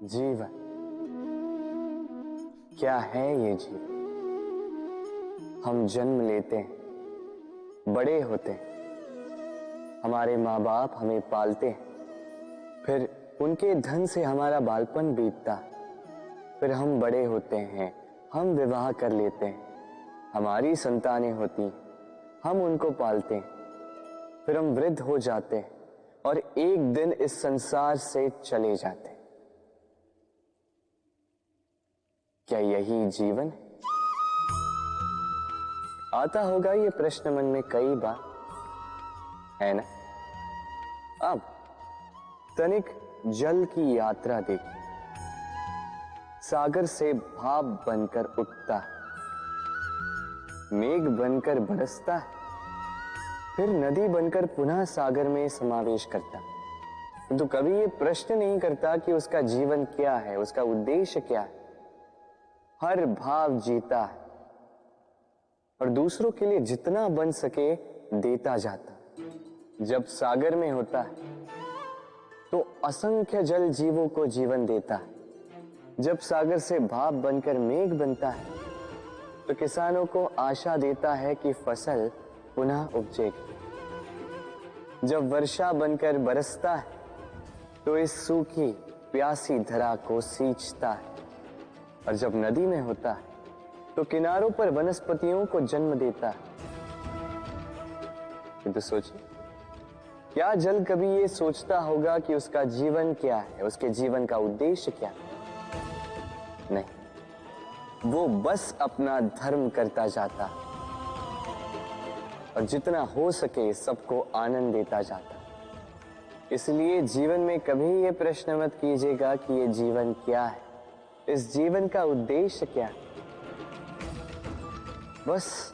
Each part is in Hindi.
जीवन क्या है ये जीवन? हम जन्म लेते हैं, बड़े होते हैं, हमारे माँ बाप हमें पालते हैं, फिर उनके धन से हमारा बालपन बीतता, फिर हम बड़े होते हैं, हम विवाह कर लेते हैं, हमारी संतानें होती हैं, हम उनको पालते हैं, फिर हम वृद्ध हो जाते हैं और एक दिन इस संसार से चले जाते हैं। क्या यही जीवन है? आता होगा ये प्रश्न मन में कई बार, है ना? अब तनिक जल की यात्रा देखिए। सागर से भाप बनकर उठता है, मेघ बनकर बरसता है, फिर नदी बनकर पुनः सागर में समावेश करता है। तो कभी ये प्रश्न नहीं करता कि उसका जीवन क्या है, उसका उद्देश्य क्या है। हर भाव जीता है और दूसरों के लिए जितना बन सके देता जाता। जब सागर में होता है तो असंख्य जल जीवों को जीवन देता है। जब सागर से भाप बनकर मेघ बनता है तो किसानों को आशा देता है कि फसल पुनः उपजेगी। जब वर्षा बनकर बरसता है तो इस सूखी प्यासी धरा को सींचता है। और जब नदी में होता है तो किनारों पर वनस्पतियों को जन्म देता है। तो सोचिए, क्या जल कभी ये सोचता होगा कि उसका जीवन क्या है, उसके जीवन का उद्देश्य क्या है? नहीं, वो बस अपना धर्म करता जाता और जितना हो सके सबको आनंद देता जाता। इसलिए जीवन में कभी ये प्रश्न मत कीजिएगा कि ये जीवन क्या है, इस जीवन का उद्देश्य क्या है। बस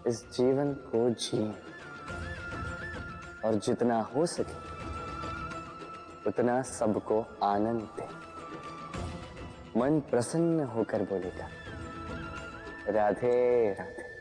इस जीवन को जिए और जितना हो सके उतना सबको आनंद दे। मन प्रसन्न होकर बोलेगा, राधे राधे।